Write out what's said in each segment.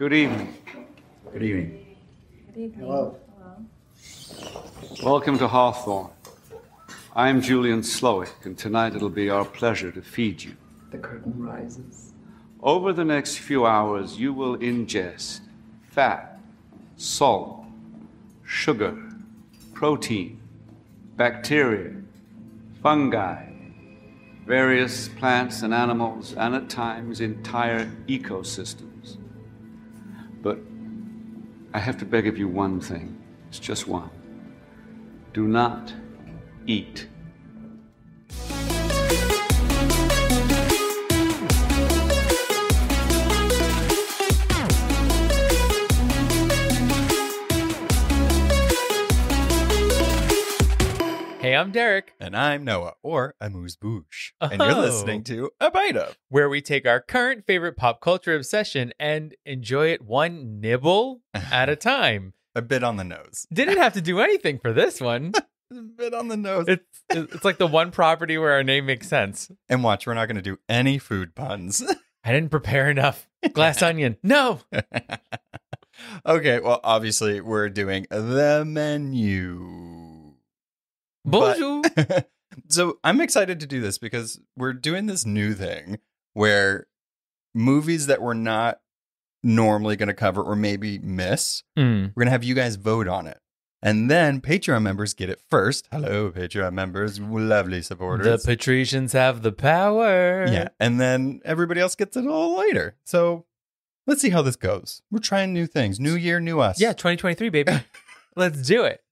Good evening. Good evening. Good evening. Hello. Welcome to Hawthorne. I'm Julian Slowick, and tonight it'll be our pleasure to feed you. The curtain rises. Over the next few hours, you will ingest fat, salt, sugar, protein, bacteria, fungi, various plants and animals, and at times entire ecosystems. But I have to beg of you one thing. It's just one. Do not eat. Hey, I'm Derek. And I'm Noah, or Amuse Bouche. And you're listening to A Bite Of, where we take our current favorite pop culture obsession and enjoy it one nibble at a time. A bit on the nose. Didn't have to do anything for this one. A bit on the nose. It's like the one property where our name makes sense. And watch, we're not going to do any food puns. I didn't prepare enough. Glass onion. No. Okay, well, obviously, we're doing the menu. Bonjour. So I'm excited to do this because we're doing this new thing where movies that we're not normally going to cover or maybe miss, we're going to have you guys vote on it. And then Patreon members get it first. Hello, Patreon members, lovely supporters. The patricians have the power. Yeah, and then everybody else gets it all later. So let's see how this goes. We're trying new things. New year, new us. Yeah, 2023, baby. Let's do it.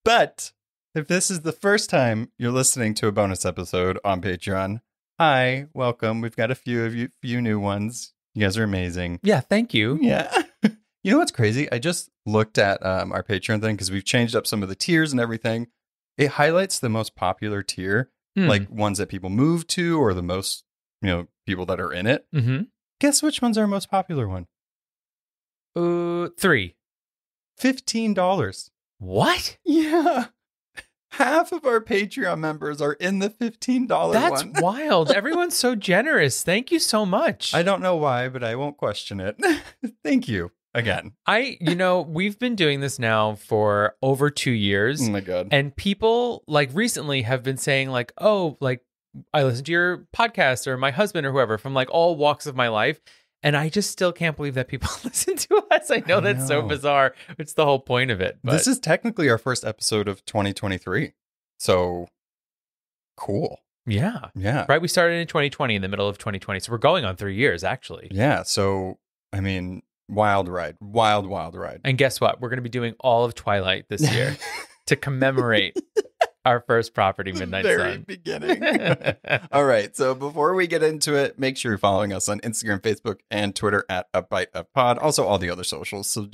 But if this is the first time you're listening to a bonus episode on Patreon, hi, welcome. We've got a few new ones. You guys are amazing. Yeah, thank you. Yeah. You know what's crazy? I just looked at our Patreon thing because we've changed up some of the tiers and everything. It highlights the most popular tier, like ones that people move to or the most, people that are in it. Mm-hmm. Guess which one's our most popular one? 3. $15. What? Yeah. Half of our Patreon members are in the $15 That's one. wild. Everyone's so generous. Thank you so much. I don't know why, but I won't question it. Thank you again. We've been doing this now for over 2 years. Oh my God. And people recently have been saying I listen to your podcast or my husband or whoever from all walks of my life. And I just still can't believe that people listen to us. I know that's so bizarre. It's the whole point of it. But This is technically our first episode of 2023. So cool. Yeah. Yeah. Right. We started in 2020, in the middle of 2020. So we're going on 3 years, actually. Yeah. So, wild ride. Wild ride. And guess what? We're going to be doing all of Twilight this year to commemorate our first property, Midnight Very Sun. beginning. All right. So before we get into it, make sure you're following us on Instagram, Facebook, and Twitter at A Bite of Pod. Also, all the other socials. So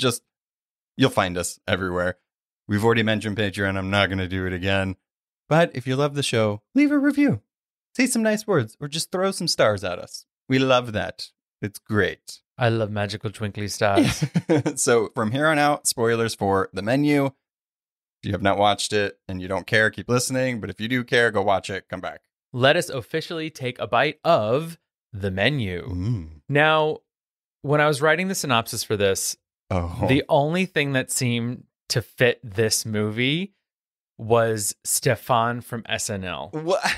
you'll find us everywhere. We've already mentioned Patreon. I'm not going to do it again. But if you love the show, leave a review. Say some nice words or just throw some stars at us. We love that. It's great. I love magical twinkly stars. So from here on out, spoilers for The Menu. If you have not watched it and you don't care, keep listening. But if you do care, go watch it. Come back. Let us officially take a bite of The Menu. Now, when I was writing the synopsis for this, the only thing that seemed to fit this movie was Stefan from SNL. What?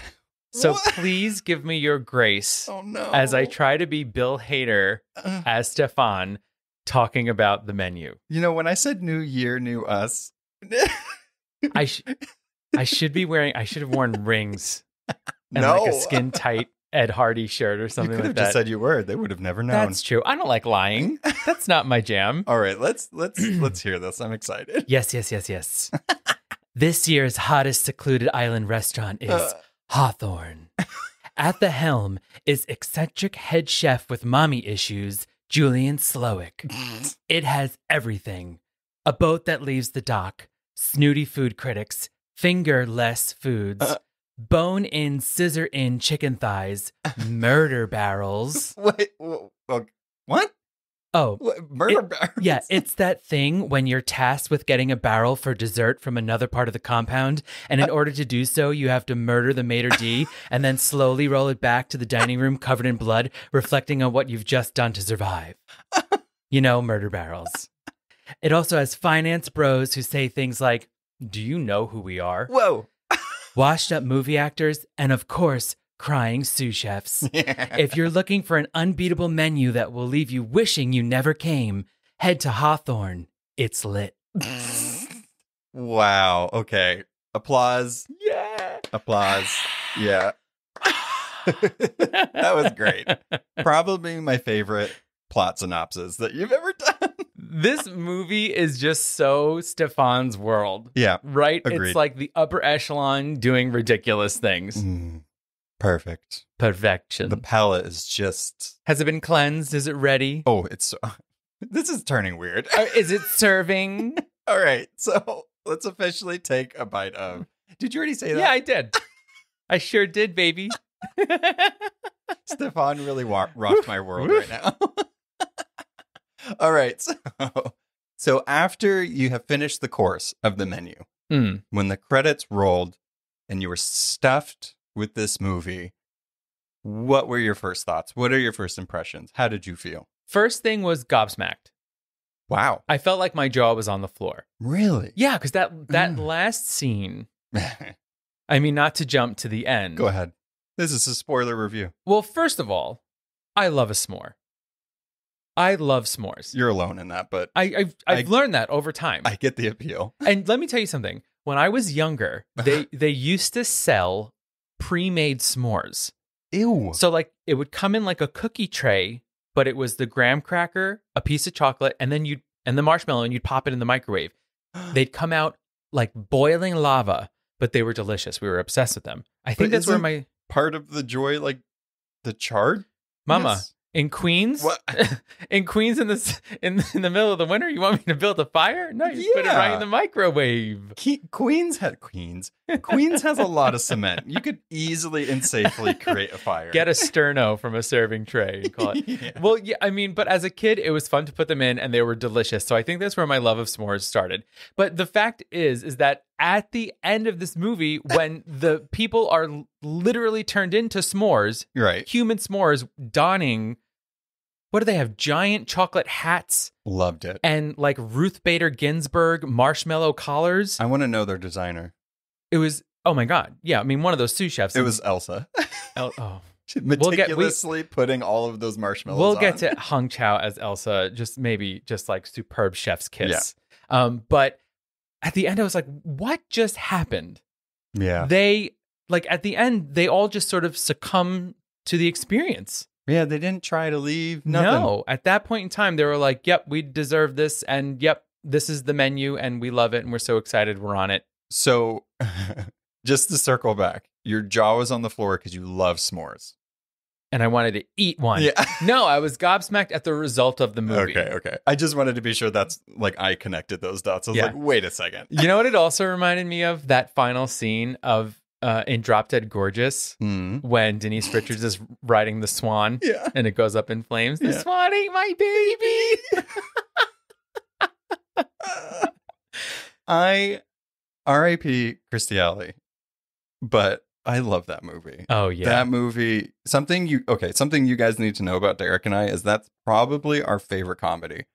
So please give me your grace as I try to be Bill Hader as Stefan talking about The Menu. When I said new year, new us... I should have worn rings and a skin tight Ed Hardy shirt or something like that. You could have just said you were. They would have never known. That's true. I don't like lying. That's not my jam. All right, let's hear this. I'm excited. Yes. This year's hottest secluded island restaurant is Hawthorne. At the helm is eccentric head chef with mommy issues, Julian Slowick. It has everything. A boat that leaves the dock, snooty food critics, finger-less foods, bone-in, scissor-in chicken thighs, murder barrels. Wait, what? Oh, Murder barrels? Yeah, it's that thing when you're tasked with getting a barrel for dessert from another part of the compound, and in order to do so, you have to murder the maitre d' and then slowly roll it back to the dining room covered in blood, reflecting on what you've just done to survive. You know, murder barrels. It also has finance bros who say things like, "Do you know who we are?" Whoa. Washed up movie actors, and of course, crying sous chefs. If you're looking for an unbeatable menu that will leave you wishing you never came, head to Hawthorne. It's lit. Wow. Okay. Applause. Yeah. Applause. Yeah. That was great. Probably my favorite plot synopsis that you've ever done. This movie is just so Stefan's world. Yeah. Right? Agreed. It's like the upper echelon doing ridiculous things. Perfect. Perfection. The palette is just... Has it been cleansed? Is it ready? Oh, it's so... This is turning weird. Is it serving? All right. So let's officially take a bite of... Did you already say that? Yeah, I did. I sure did, baby. Stefan really rocked my world right now. All right. So after you have finished the course of the menu, when the credits rolled and you were stuffed with this movie, what were your first thoughts? What are your first impressions? How did you feel? First thing was gobsmacked. Wow. I felt like my jaw was on the floor. Really? Yeah, because that last scene, I mean, not to jump to the end. Go ahead. This is a spoiler review. Well, first of all, I love a s'more. I love s'mores. You're alone in that, but I've learned that over time. I get the appeal. And let me tell you something. When I was younger, they used to sell pre-made s'mores. Ew. So like it would come in like a cookie tray, but it was the graham cracker, a piece of chocolate, and then the marshmallow, and you'd pop it in the microwave. They'd come out like boiling lava, but they were delicious. We were obsessed with them. I think that's where my part of the joy, like the chard. Mama. Yes. In Queens, What? in Queens in the middle of the winter, you want me to build a fire? No, you just put it right in the microwave. Queens has a lot of cement. You could easily and safely create a fire. Get a sterno from a serving tray and call it. Yeah. Well, yeah, I mean, but as a kid, it was fun to put them in, and they were delicious. So I think that's where my love of s'mores started. But the fact is that at the end of this movie, when the people are literally turned into s'mores, right? Human s'mores, donning, what do they have? Giant chocolate hats. Loved it. And like Ruth Bader Ginsburg marshmallow collars. I want to know their designer. It was, oh my God. Yeah, I mean, one of those sous chefs. It was Elsa. Oh. Meticulously putting all of those marshmallows We'll on. get to Hong Chau as Elsa, just like superb chef's kiss. Yeah. But at the end, I was like, what just happened? Yeah. They, like at the end, they all just sort of succumb to the experience. Yeah, they didn't try to leave. Nothing. No, at that point in time, they were like, yep, we deserve this. And yep, this is the menu and we love it. And we're so excited we're on it. So just to circle back, your jaw was on the floor because you love s'mores. And I wanted to eat one. Yeah. No, I was gobsmacked at the result of the movie. Okay. I just wanted to be sure that's like I connected those dots. I was like, wait a second. You know what it also reminded me of? That final scene of in Drop Dead Gorgeous when Denise Richards is riding the swan and it goes up in flames. The swan ate my baby. I R.I.P. Christy Alley, but I love that movie. Oh yeah, that movie. Something you guys need to know about Derek and I is that's probably our favorite comedy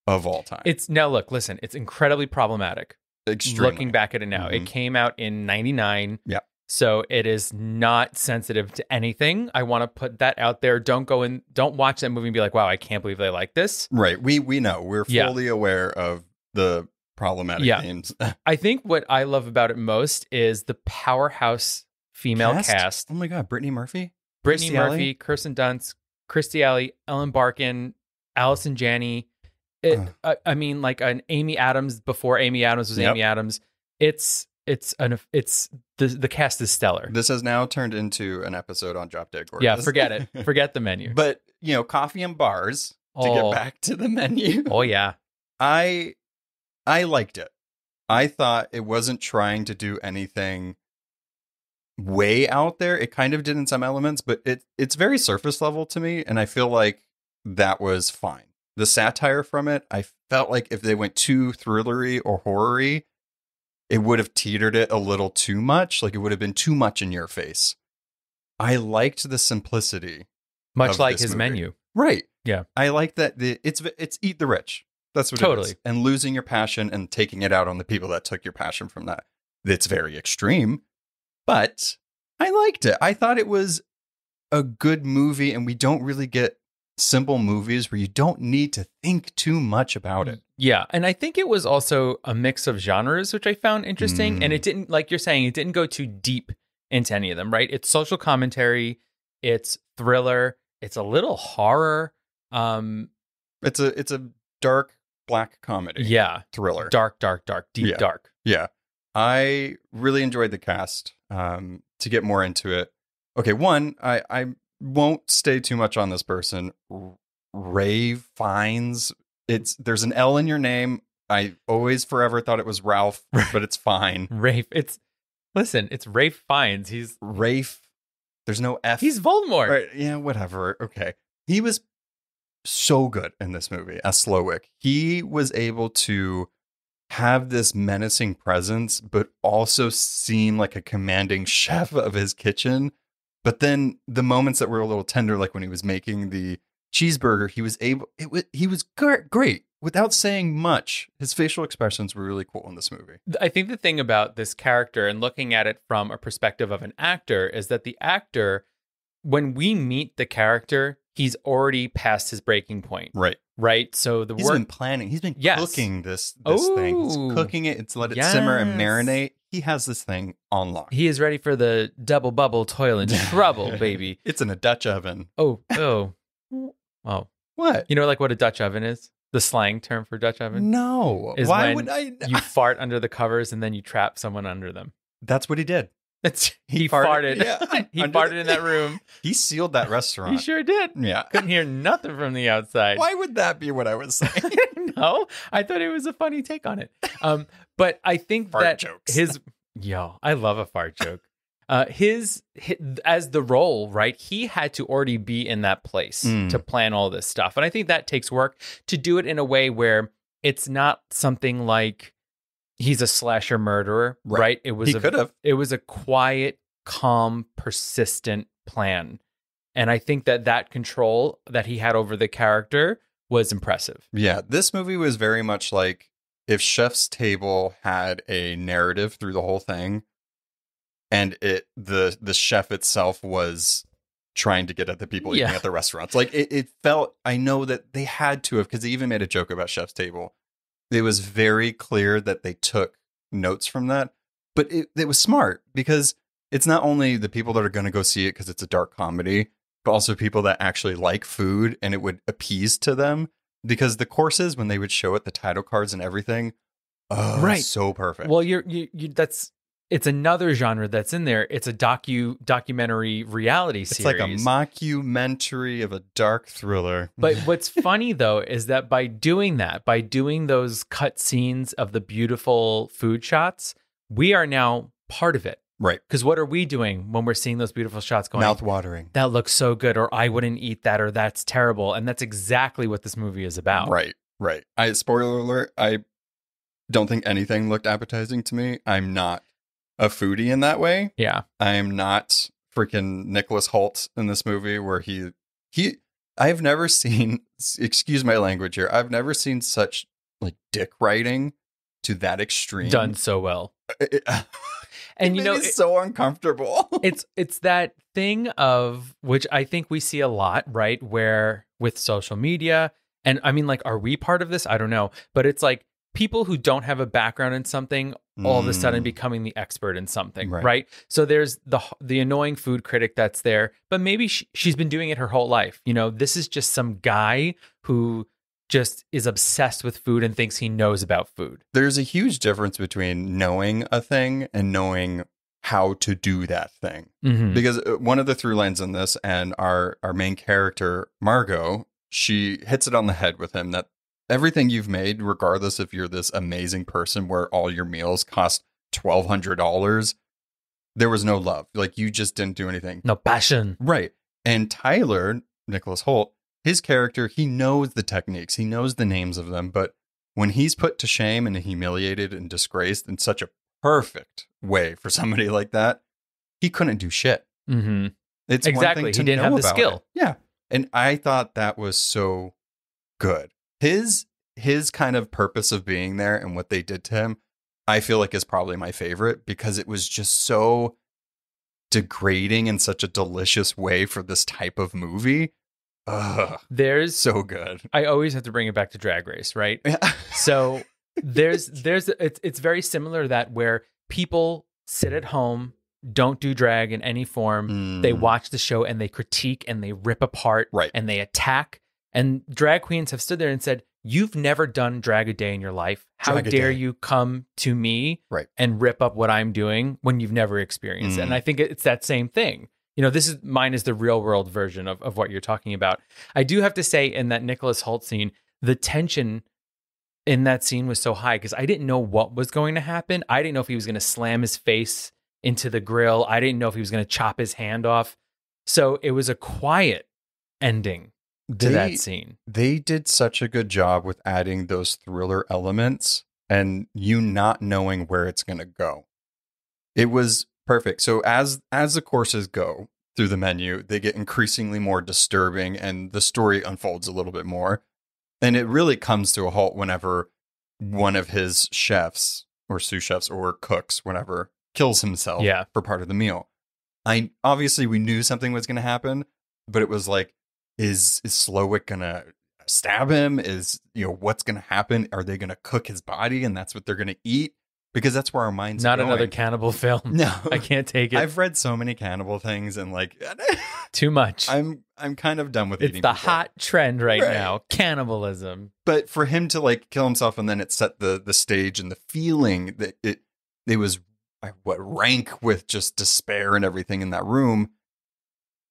of all time. It's now look, listen, it's incredibly problematic. Extremely. Looking back at it now, it came out in '99. Yeah. So it is not sensitive to anything. I want to put that out there. Don't watch that movie and be like, wow, I can't believe they like this. Right. We know. We're fully aware of the problematic themes. I think what I love about it most is the powerhouse female cast. Oh my God. Brittany Murphy, Kirsten Dunst, Christy Alley, Ellen Barkin, Allison Janney. I mean, like an Amy Adams before Amy Adams was Amy Adams. The cast is stellar. This has now turned into an episode on Drop Dead Gorgeous. Yeah, forget it. Forget the menu. But, coffee and bars to get back to the menu. Oh, yeah. I liked it. I thought it wasn't trying to do anything way out there. It kind of did in some elements, but it's very surface level to me. And I feel like that was fine. the satire from it, I felt like if they went too thrillery or horror-y, it would have teetered it a little too much. Like it would have been too much in your face. I liked the simplicity. Much of like this his movie. menu. Right. Yeah. I like that it's eat the rich. That's what it Totally. is. And losing your passion and taking it out on the people that took your passion from that. It's very extreme, but I liked it. I thought it was a good movie, and we don't really get simple movies where you don't need to think too much about it. Yeah. And I think it was also a mix of genres, which I found interesting. And it didn't, like you're saying, it didn't go too deep into any of them, right? It's social commentary, it's thriller, it's a little horror. It's a dark black comedy. Yeah. Thriller. Dark, deep Yeah. dark. Yeah. I really enjoyed the cast. To get more into it. Okay, one, I won't stay too much on this person. Ray Fiennes. There's an L in your name. I always forever thought it was Ralph, but it's fine. Rafe. It's Rafe Fiennes. He's Rafe. There's no F. He's Voldemort. Right, yeah, whatever. Okay. He was so good in this movie as Slowick. He was able to have this menacing presence, but also seem like a commanding chef of his kitchen. But then the moments that were a little tender, like when he was making the cheeseburger, he was great without saying much. His facial expressions were really cool in this movie. I think the thing about this character and looking at it from a perspective of an actor is that the actor, when we meet the character, he's already past his breaking point. Right. So He's been planning. He's been cooking this thing. He's cooking it. It's let it simmer and marinate. He has this thing on lock. He is ready for the double bubble toil and trouble, baby. It's in a Dutch oven. Oh. What? You know, like what a Dutch oven is? The slang term for Dutch oven? No. Is Why when would I? You fart under the covers and then you trap someone under them. That's what he did. He farted. Yeah, he farted in that room. He sealed that restaurant. He sure did. Yeah. Couldn't hear nothing from the outside. Why would that be what I was saying? No, I thought it was a funny take on it. But I think fart that jokes. I love a fart joke. His as the role, right? He had to already be in that place to plan all this stuff. And I think that takes work to do it in a way where it's not something like he's a slasher murderer, right? It was It was a quiet, calm, persistent plan. And I think that control that he had over the character was impressive. Yeah, this movie was very much like if Chef's Table had a narrative through the whole thing, and the chef itself was trying to get at the people eating at the restaurants. Like it felt, I know that they had to have, because they even made a joke about Chef's Table. It was very clear that they took notes from that, but it was smart because it's not only the people that are going to go see it because it's a dark comedy, but also people that actually like food and it would appease to them, because the courses, when they would show it, the title cards and everything, so perfect. Well, it's another genre that's in there. It's a documentary reality series. It's like a mockumentary of a dark thriller. But what's funny though is that by doing those cut scenes of the beautiful food shots, we are now part of it. Right. Because what are we doing when we're seeing those beautiful shots going? Mouth-watering. That looks so good, or I wouldn't eat that, or that's terrible. And that's exactly what this movie is about. Right. Spoiler alert, I don't think anything looked appetizing to me. I'm not a foodie in that way. Yeah. I'm not freaking Nicholas Hoult in this movie where I've never seen, excuse my language here, I've never seen such like dick writing to that extreme. Done so well. And you know, it's so uncomfortable. It's that thing of which I think we see a lot, right? Where with social media, and I mean, like, are we part of this? I don't know, but it's like people who don't have a background in something all of a sudden becoming the expert in something, right? So there's the annoying food critic that's there, but maybe she's been doing it her whole life. You know, this is just some guy who just is obsessed with food and thinks he knows about food. There's a huge difference between knowing a thing and knowing how to do that thing. Mm-hmm. Because one of the through lines in this, and our main character, Margot, she hits it on the head with him that everything you've made, regardless if you're this amazing person where all your meals cost $1,200, there was no love. Like, you just didn't do anything. No passion. Right. And Tyler, Nicholas Hoult, his character, he knows the techniques, he knows the names of them, but when he's put to shame and humiliated and disgraced in such a perfect way for somebody like that, he couldn't do shit. Mm-hmm. It's exactly. One thing to he didn't know have the about skill. it. Yeah. And I thought that was so good. His kind of purpose of being there and what they did to him, I feel like is probably my favorite because it was just so degrading in such a delicious way for this type of movie. Ugh, There's so good. I always have to bring it back to Drag Race, right? Yeah. So it's very similar to that where people sit at home, don't do drag in any form. They watch the show and they critique and they rip apart and they attack. And drag queens have stood there and said, "You've never done drag a day in your life. How dare you come to me and rip up what I'm doing when you've never experienced it?" And I think it's that same thing. You know, mine is the real world version of what you're talking about. I do have to say, in that Nicholas Hoult scene, the tension in that scene was so high because I didn't know what was going to happen. I didn't know if he was going to slam his face into the grill. I didn't know if he was going to chop his hand off. So it was a quiet ending to that scene. They did such a good job with adding those thriller elements and you not knowing where it's going to go. It was perfect. So as the courses go through the menu, they get increasingly more disturbing and the story unfolds a little bit more. And it really comes to a halt whenever one of his chefs or sous chefs or cooks, whatever, kills himself for part of the meal. Obviously we knew something was going to happen, but it was like, is Slowick going to stab him? What's going to happen? Are they going to cook his body and that's what they're going to eat? Because that's where our minds Not going. Another cannibal film. No. I can't take it. I've read so many cannibal things and too much. I'm kind of done with it's eating. It's the people. hot trend right now, cannibalism. But for him to kill himself and then it set the stage and the feeling that it was rank with just despair and everything in that room.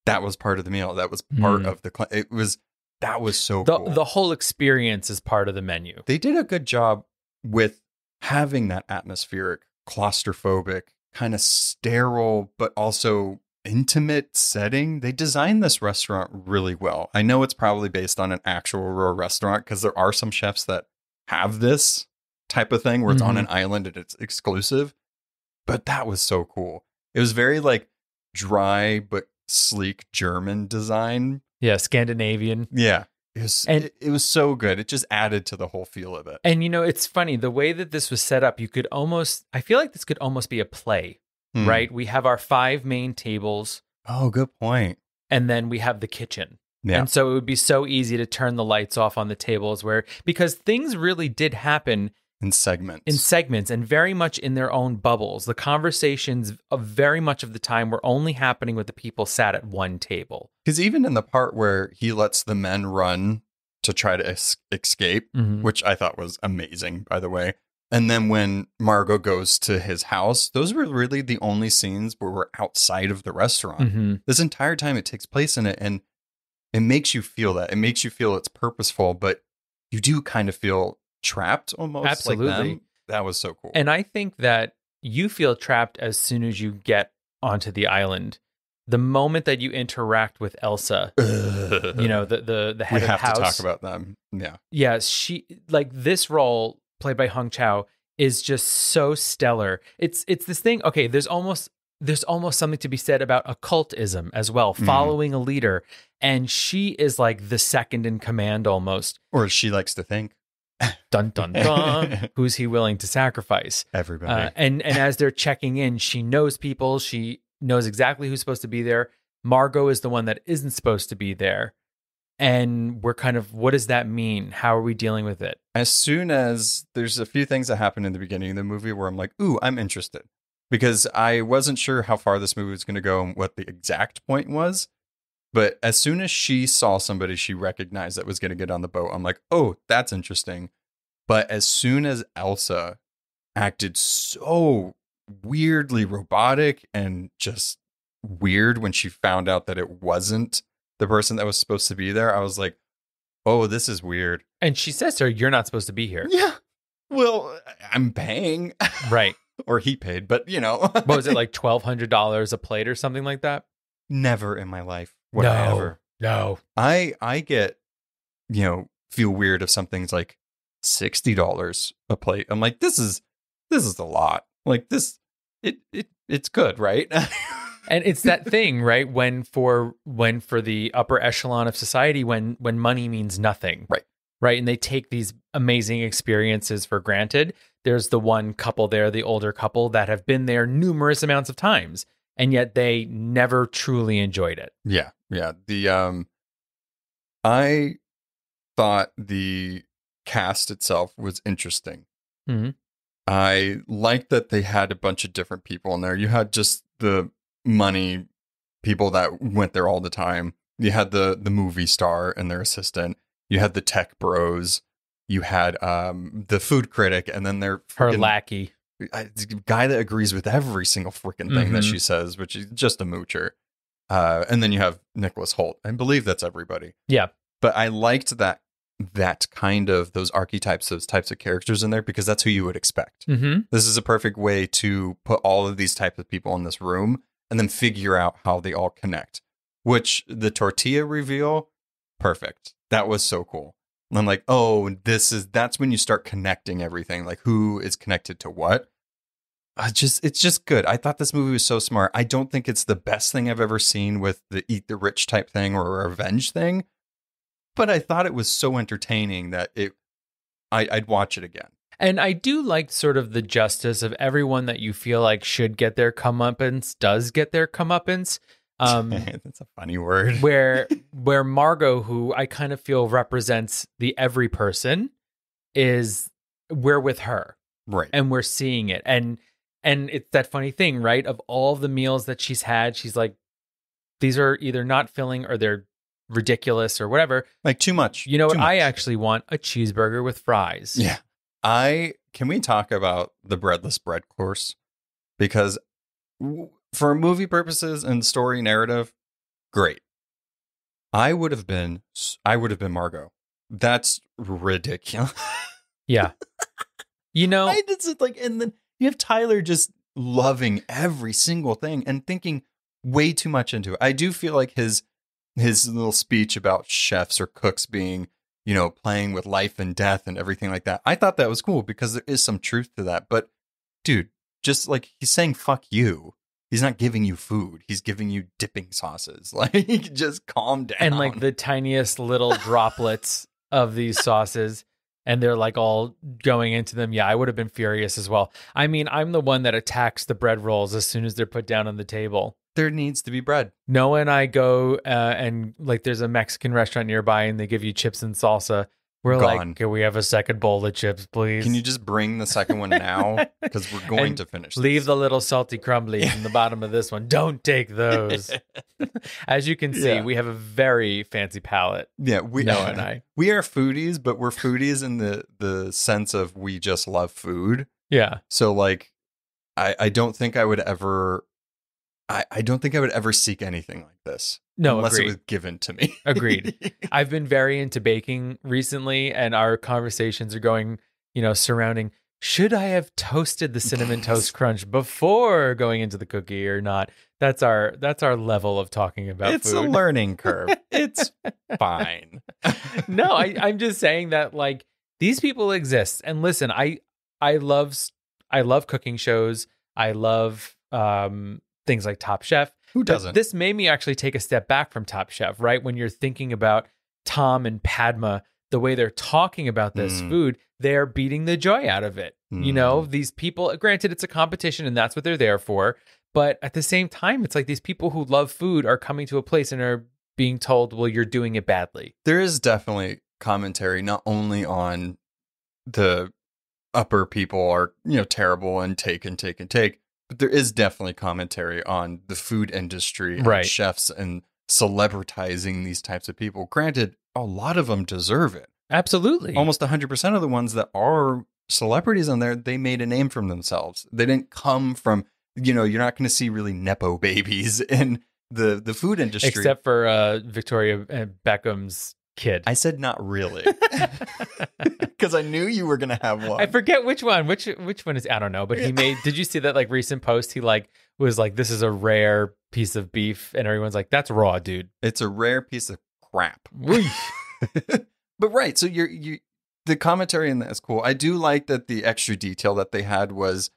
That was part of the meal. That was part of that was so cool. The whole experience is part of the menu. They did a good job with having that atmospheric, claustrophobic, kind of sterile, but also intimate setting. They designed this restaurant really well. I know it's probably based on an actual real restaurant because there are some chefs that have this type of thing where it's on an island and it's exclusive. But that was so cool. It was very dry, but sleek German design. Yeah, Scandinavian. Yeah. It was so good. It just added to the whole feel of it. And it's funny, the way that this was set up, I feel like this could almost be a play, right? We have our 5 main tables. Oh, good point. And then we have the kitchen. Yeah. And so it would be so easy to turn the lights off on the tables because things really did happen in segments and very much in their own bubbles. The conversations of very much of the time were only happening with the people sat at one table. Because even in the part where he lets the men run to try to escape, which I thought was amazing, by the way. And then when Margot goes to his house, those were really the only scenes where we're outside of the restaurant. This entire time it takes place in it. And it makes you feel that. It makes you feel it's purposeful, but you do kind of feel trapped almost. Absolutely. Like them. That was so cool. And I think that you feel trapped as soon as you get onto the island. The moment that you interact with Elsa, the head of the house. We have to talk about them. Yeah. Yeah, she this role played by Hong Chau is just so stellar. It's this thing. Okay, there's almost something to be said about occultism as well, following a leader, and she is like the second in command almost. Or she likes to think. Dun dun dun. Who's he willing to sacrifice? Everybody. And as they're checking in, she knows people. She knows exactly who's supposed to be there. Margot is the one that isn't supposed to be there. And we're kind of, what does that mean? How are we dealing with it? As soon as there's a few things that happen in the beginning of the movie where I'm like, ooh, I'm interested. Because I wasn't sure how far this movie was going to go and what the exact point was. But as soon as she saw somebody she recognized that was going to get on the boat, I'm like, oh, that's interesting. But as soon as Elsa acted so weirdly robotic and just weird when she found out that it wasn't the person that was supposed to be there, I was like, oh, this is weird. And she says to her, you're not supposed to be here. Yeah. Well, I'm paying. Right. Or he paid, but What was it, like $1,200 a plate or something like that? Never in my life would I ever. No. I get feel weird if something's like $60 a plate. I'm like, this is a lot. Like this, it's good, right? And it's that thing, right? When for the upper echelon of society, when money means nothing, right, and they take these amazing experiences for granted. There's the one couple there, the older couple, that have been there numerous amounts of times, and yet they never truly enjoyed it. Yeah. The I thought the cast itself was interesting. Mm-hmm. I liked that they had a bunch of different people in there. You had just the money people that went there all the time. You had the movie star and their assistant. You had the tech bros. You had the food critic, and then her lackey, a guy that agrees with every single freaking thing that she says, which is just a moocher. And then you have Nicholas Hoult. I believe that's everybody. Yeah. But I liked that kind of those archetypes, those types of characters in there, because that's who you would expect. Mm-hmm. This is a perfect way to put all of these types of people in this room and then figure out how they all connect, which the tortilla reveal, perfect. That was so cool. And I'm like, oh, that's when you start connecting everything, like who is connected to what. It's just good. I thought this movie was so smart. I don't think it's the best thing I've ever seen with the eat the rich type thing or a revenge thing, but I thought it was so entertaining that I'd watch it again. And I do like sort of the justice of everyone that you feel like should get their comeuppance does get their comeuppance. That's a funny word. where Margot, who I kind of feel represents the every person, we're with her, right? And we're seeing it, and it's that funny thing, right? Of all the meals that she's had, she's like, these are either not filling or they're ridiculous or whatever. Like too much. You know what? I actually want a cheeseburger with fries. Yeah. Can we talk about the breadless bread course? Because for movie purposes and story narrative, great. I would have been Margot. That's ridiculous. Yeah. You know, and then you have Tyler just loving every single thing and thinking way too much into it. I do feel like his little speech about chefs or cooks being, playing with life and death and everything like that. I thought that was cool because there is some truth to that. But dude, just like he's saying, fuck you. He's not giving you food. He's giving you dipping sauces. Like, just calm down. And like the tiniest little droplets of these sauces, and they're like all going into them. Yeah, I would have been furious as well. I mean, I'm the one that attacks the bread rolls as soon as they're put down on the table. There needs to be bread. Noah and I go and like there's a Mexican restaurant nearby and they give you chips and salsa. We're like, can we have a second bowl of chips, please? Can you just bring the second one now? Because we're going to finish this. Leave the little salty crumblies in the bottom of this one. Don't take those. As you can see, we have a very fancy palate. Yeah, Noah and I. We are foodies, but we're foodies in the sense of we just love food. Yeah. So like, I don't think I would ever... I don't think I would ever seek anything like this. No, unless agreed. It was given to me. Agreed. I've been very into baking recently, and our conversations are going, surrounding, should I have toasted the Cinnamon Toast Crunch before going into the cookie or not? That's our level of talking about it's food. It's a learning curve. It's fine. No, I'm just saying that like these people exist. And listen, I love cooking shows. I love things like Top Chef. Who doesn't? But this made me actually take a step back from Top Chef, right? When you're thinking about Tom and Padma, the way they're talking about this food, they're beating the joy out of it. These people, granted, it's a competition and that's what they're there for. But at the same time, it's like these people who love food are coming to a place and are being told, well, you're doing it badly. There is definitely commentary, not only on the upper people are, terrible and take, but there is definitely commentary on the food industry and chefs and celebritizing these types of people. Granted, a lot of them deserve it. Absolutely. Almost 100% of the ones that are celebrities on there, they made a name for themselves. They didn't come from, you're not going to see really Nepo babies in the food industry. Except for Victoria Beckham's kid. I said not really. Because I knew you were going to have one. I forget which one. Which one is, I don't know. But he made, did you see that like recent post? He like was like, this is a rare piece of beef. And everyone's like, that's raw, dude. It's a rare piece of crap. But right, so the commentary in that is cool. I do like that the extra detail that they had was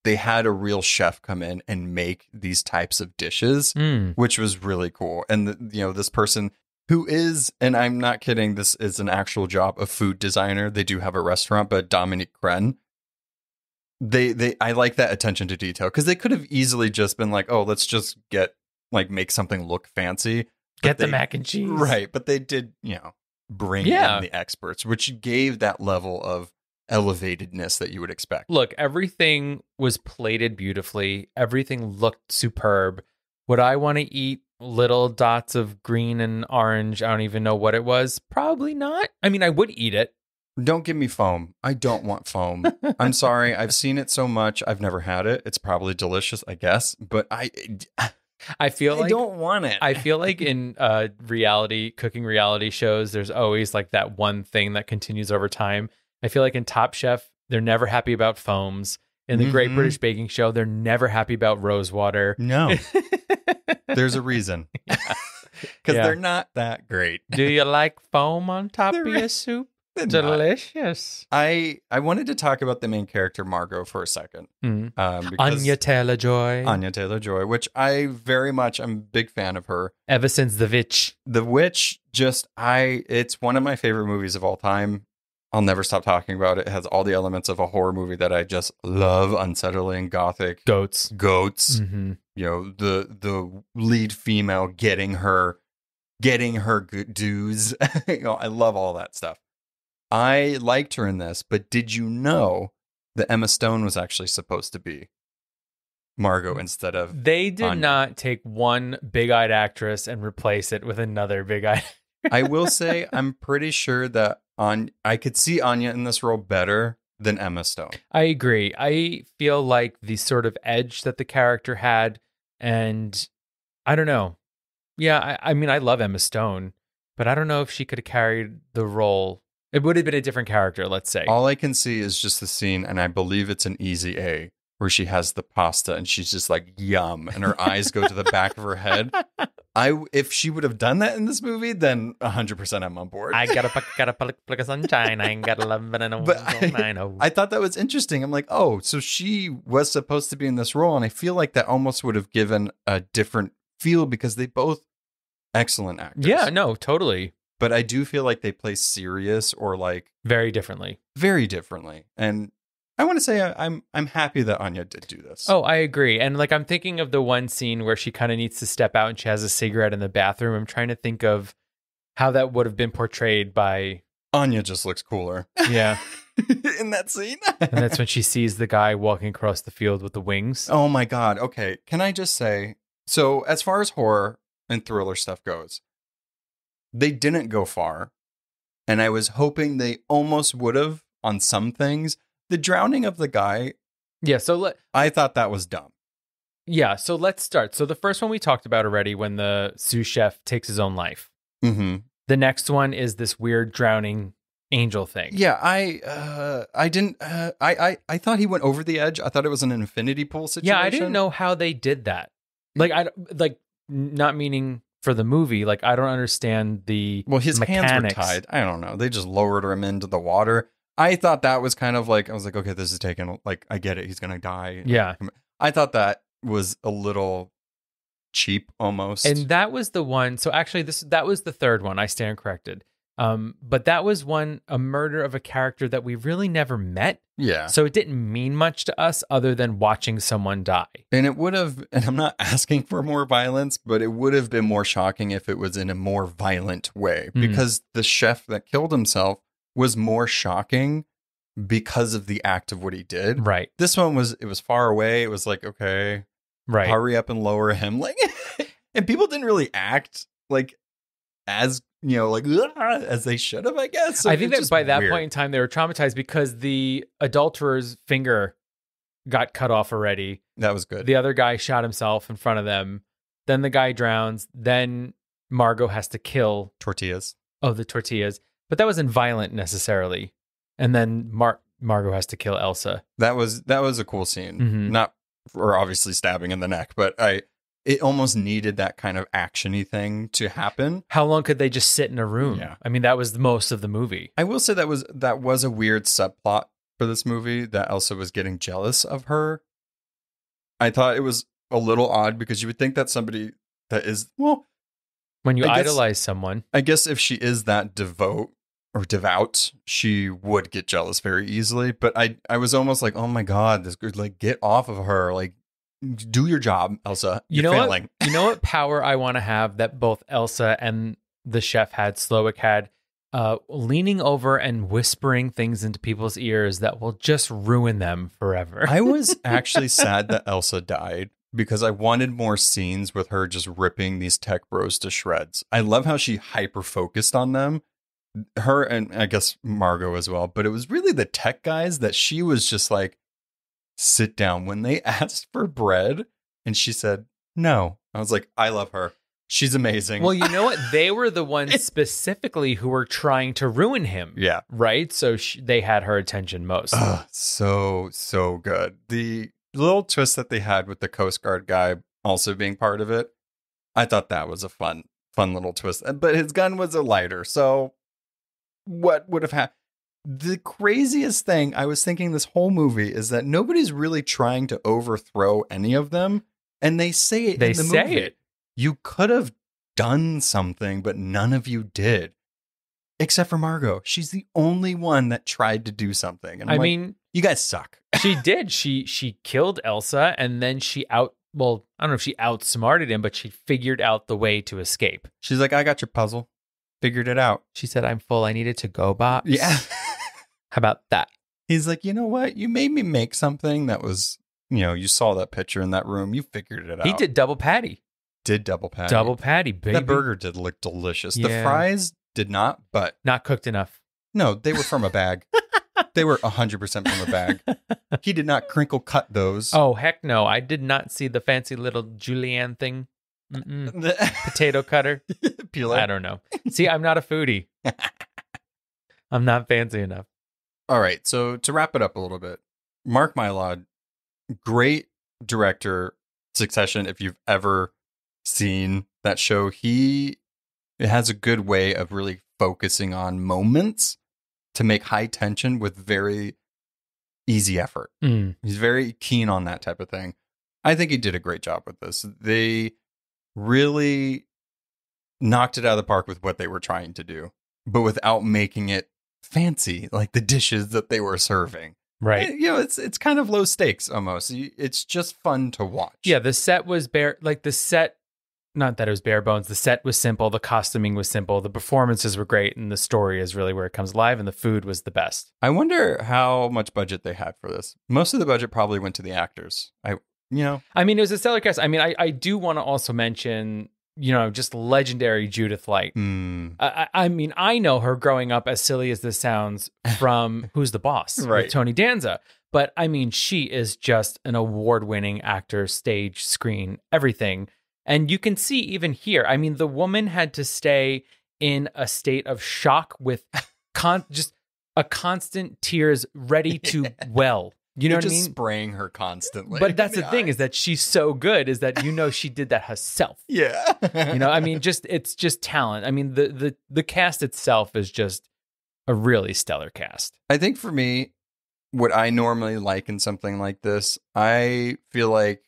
they had a real chef come in and make these types of dishes, which was really cool. And this person who is, and I'm not kidding, this is an actual job, a food designer. They do have a restaurant, but Dominique Crenn. I like that attention to detail because they could have easily just been like, oh, let's just make something look fancy. Get the mac and cheese. Right. But they did, bring in the experts, which gave that level of elevatedness that you would expect. Look, everything was plated beautifully. Everything looked superb. Would I want to eat little dots of green and orange? I don't even know what it was. Probably not. I mean, I would eat it. Don't give me foam. I don't want foam. I'm sorry. I've seen it so much. I've never had it. It's probably delicious, I guess. But I don't want it. I feel like in cooking reality shows, there's always like that one thing that continues over time. I feel like in Top Chef, they're never happy about foams. In the Great British Baking Show, they're never happy about rose water. No. There's a reason. Because they're not that great. Do you like foam on top of your soup? Delicious. I wanted to talk about the main character, Margot, for a second. Anya-Taylor Joy. Anya-Taylor Joy, which I'm a big fan of her. Ever since The Witch. The Witch, it's one of my favorite movies of all time. I'll never stop talking about it. It has all the elements of a horror movie that I just love. Unsettling, gothic. Goats. Mm-hmm. The lead female getting her dues. I love all that stuff. I liked her in this, but did you know that Emma Stone was actually supposed to be Margot instead of They did Anya? not take one big-eyed actress and replace it with another big-eyed. I will say I'm pretty sure that I could see Anya in this role better than Emma Stone. I agree. I feel like the sort of edge that the character had, and I don't know. Yeah, I mean, I love Emma Stone, but I don't know if she could have carried the role. It would have been a different character, let's say. All I can see is just the scene, and I believe it's an Easy A, where she has the pasta and she's just like, yum, and her eyes go to the back of her head. If she would have done that in this movie, then 100% I'm on board. I got a flick of sunshine. I ain't got a love and I thought that was interesting. I'm like, oh, so she was supposed to be in this role, and I feel like that almost would have given a different feel because they both excellent actors. Yeah, no, totally. But I do feel like they play serious or like very differently. And I want to say I'm happy that Anya did do this. Oh, I agree. And like I'm thinking of the one scene where she kind of needs to step out and she has a cigarette in the bathroom. I'm trying to think of how that would have been portrayed by Anya just looks cooler. Yeah. In that scene. And that's when she sees the guy walking across the field with the wings. Oh my God. Okay. Can I just say, so as far as horror and thriller stuff goes, they didn't go far. And I was hoping they almost would have on some things. The drowning of the guy. Yeah. So I thought that was dumb. Yeah. So let's start. So the first one we talked about already, when the sous chef takes his own life. Mm-hmm. The next one is this weird drowning angel thing. Yeah. I didn't, I thought he went over the edge. I thought it was an infinity pool situation. Yeah. I didn't know how they did that. Not meaning for the movie, like I don't understand the his mechanics. Hands were tied. I don't know. They just lowered him into the water. I thought that was kind of like, I was like, okay, this is taken. Like, I get it. He's gonna die. Yeah. I thought that was a little cheap almost. And that was the one. So actually, that was the third one. I stand corrected. But that was a murder of a character that we really never met. Yeah. So it didn't mean much to us other than watching someone die. And it would have, and I'm not asking for more violence, but it would have been more shocking if it was in a more violent way, because the chef that killed himself was more shocking because of the act of what he did. Right. This one it was far away. It was like, okay, right, hurry up and lower him. Like, and people didn't really act like as, as they should have, I guess. So I think that by that point in time, they were traumatized because the adulterer's finger got cut off already. That was good. The other guy shot himself in front of them. Then the guy drowns. Then Margot has to kill tortillas. Oh, the tortillas. But that wasn't violent necessarily. And then Margot has to kill Elsa. That was a cool scene. Mm-hmm. Not for obviously stabbing in the neck, but it almost needed that kind of action-y thing to happen. How long could they just sit in a room? Yeah. I mean, that was most of the movie. I will say that was a weird subplot for this movie, that Elsa was getting jealous of her. I thought it was a little odd because you would think that somebody that is, well, When you I guess- idolize someone. I guess if she is that devout, she would get jealous very easily. But I was almost like, oh my God, this girl, like, get off of her. Like, do your job, Elsa. You're failing. You know what power I want to have that both Elsa and the chef had, Slowick had? Leaning over and whispering things into people's ears that will just ruin them forever. I was actually sad that Elsa died because I wanted more scenes with her just ripping these tech bros to shreds. I love how she hyper focused on them. Her and I guess Margot as well. But it was really the tech guys that she was just like, sit down. When they asked for bread and she said no, I was like, I love her. She's amazing. Well, you know what? They were the ones specifically who were trying to ruin him. Yeah. Right? So they had her attention most. So good. The little twist that they had with the Coast Guard guy also being part of it, I thought that was a fun little twist. But his gun was a lighter. So what would have happened? The craziest thing I was thinking this whole movie is that nobody's really trying to overthrow any of them. And they say it in the movie. They say it. You could have done something, but none of you did. Except for Margot. She's the only one that tried to do something. And I mean, you guys suck. She did. She killed Elsa, and then I don't know if she outsmarted him, but she figured out the way to escape. She's like, I got your puzzle. Figured it out. She said, I'm full. I need a to-go box. Yeah. How about that? He's like, you know what? You made me make something that was, you saw that picture in that room. You figured it out. He did double patty. Double patty. Double patty, baby. That burger did look delicious. The Yeah. fries did not, but Not cooked enough. no, they were from a bag. They were 100% from a bag. He did not crinkle cut those. Oh, heck no. I did not see the fancy little julienne thing. Potato cutter. Peeler. I don't know. See, I'm not a foodie. I'm not fancy enough. All right. So to wrap it up a little bit, Mark Mylod, great director. Succession, if you've ever seen that show, it has a good way of really focusing on moments to make high tension with very easy effort. He's very keen on that type of thing. I think he did a great job with this. They really knocked it out of the park with what they were trying to do, but without making it fancy, like the dishes that they were serving. Right. It's kind of low stakes almost. It's just fun to watch. Yeah, the set was not that it was bare bones. The set was simple. The costuming was simple. The performances were great. And the story is really where it comes alive. And the food was the best. I wonder how much budget they had for this. Most of the budget probably went to the actors. I mean, it was a stellar cast. I mean, I do want to also mention, just legendary Judith Light. I mean, I know her growing up, as silly as this sounds, from Who's the Boss? Right. With Tony Danza. But I mean, she is just an award-winning actor, stage, screen, everything. And you can see even here, I mean, the woman had to stay in a state of shock with just a constant tears ready to well. You know what I mean? Spraying her constantly. But that's the thing, is that she's so good, is that she did that herself. Yeah. I mean, it's just talent. I mean, the cast itself is just a really stellar cast. I think for me, what I normally like in something like this, I feel like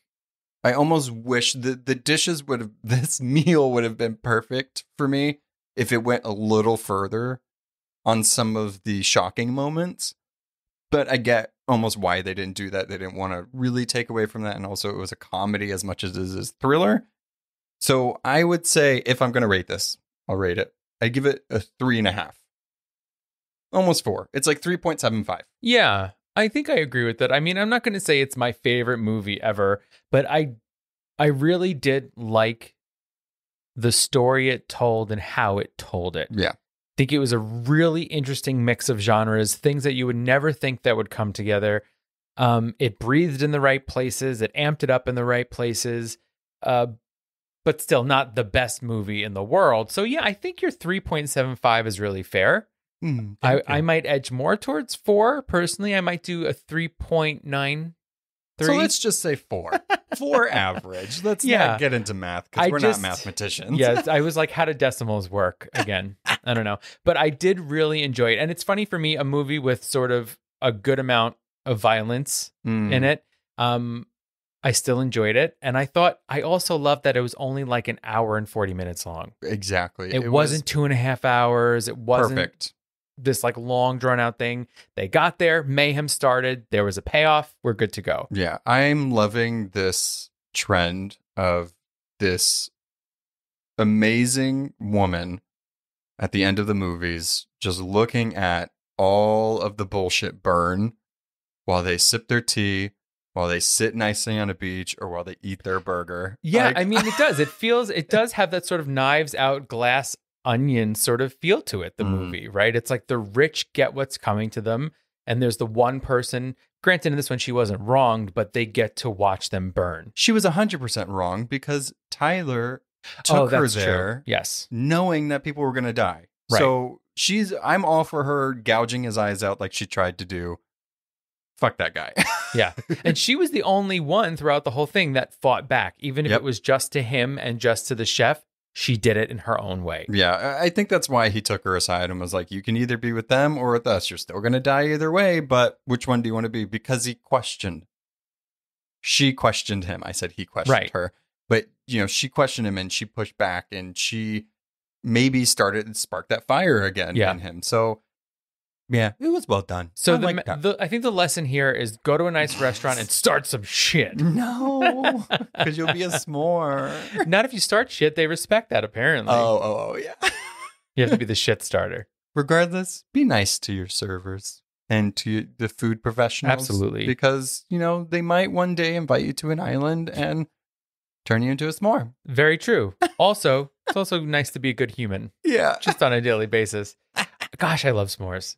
I almost wish the dishes this meal would have been perfect for me if it went a little further on some of the shocking moments. But I get almost why they didn't do that. They didn't want to really take away from that. And also it was a comedy as much as it is thriller. So I would say if I'm going to rate this, I'll rate it. I give it a 3.5. Almost 4. It's like 3.75. Yeah, I think I agree with that. I mean, I'm not going to say it's my favorite movie ever, but I really did like the story it told and how it told it. Yeah. I think it was a really interesting mix of genres, things that you would never think that would come together. It breathed in the right places. It amped it up in the right places, but still not the best movie in the world. So yeah, I think your 3.75 is really fair. I might edge more towards 4. Personally, I might do a 3.95. 3. So let's just say 4. 4 average. Let's Yeah. not get into math because we're not mathematicians. Yes, I was like, how do decimals work again? I don't know. But I did really enjoy it. And it's funny for me, a movie with sort of a good amount of violence in it. I still enjoyed it. And I also loved that it was only like an hour and 40 minutes long. Exactly. It wasn't 2.5 hours. It wasn't perfect. This like long drawn out thing. They got there, mayhem started, there was a payoff, we're good to go. Yeah, I'm loving this trend of this amazing woman at the end of the movies just looking at all of the bullshit burn while they sip their tea, while they sit nicely on a beach, or while they eat their burger. Yeah, Like, I mean, it does have that sort of Knives Out glass onion sort of feel to it, the movie, right? It's like the rich get what's coming to them, and there's the one person, granted in this one she wasn't wronged, but they get to watch them burn. she was 100% wrong because Tyler took her there, true. Yes, knowing that people were going to die. Right. So I'm all for her gouging his eyes out like she tried to do. Fuck that guy. Yeah. And she was the only one throughout the whole thing that fought back, even if Yep. it was just to him and just to the chef. She did it in her own way. Yeah, I think that's why he took her aside and was like, you can either be with them or with us. You're still going to die either way, but which one do you want to be? Because he questioned. She questioned him. I said he questioned her. But, she questioned him and she pushed back and she maybe sparked that fire again in him. So, yeah, it was well done. So I I think the lesson here is go to a nice restaurant and start some shit. No, because you'll be a s'more. Not if you start shit. They respect that, apparently. Oh, yeah. You have to be the shit starter. Regardless, be nice to your servers and to the food professionals. Absolutely. Because, they might one day invite you to an island and turn you into a s'more. Very true. Also, it's also nice to be a good human. Yeah. Just on a daily basis. Gosh, I love s'mores.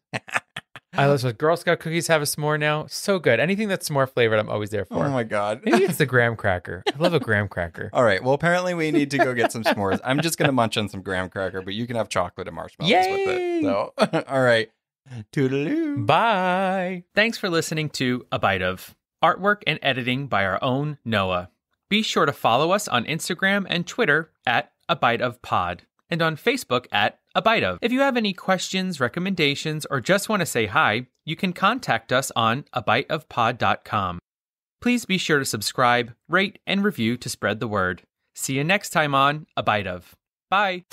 I love s'mores. Girl Scout cookies have a s'more now. So good. Anything that's s'more flavored, I'm always there for. Oh my God. Maybe it's the graham cracker. I love a graham cracker. All right. Well, apparently we need to go get some s'mores. I'm just going to munch on some graham cracker, but you can have chocolate and marshmallows with it. So, all right. Toodaloo. Bye. Thanks for listening to A Bite of. Artwork and editing by our own Noah. Be sure to follow us on Instagram and Twitter at A Bite of Pod, and on Facebook at A Bite of. If you have any questions, recommendations, or just want to say hi, you can contact us on abiteofpod.com. Please be sure to subscribe, rate, and review to spread the word. See you next time on A Bite of. Bye.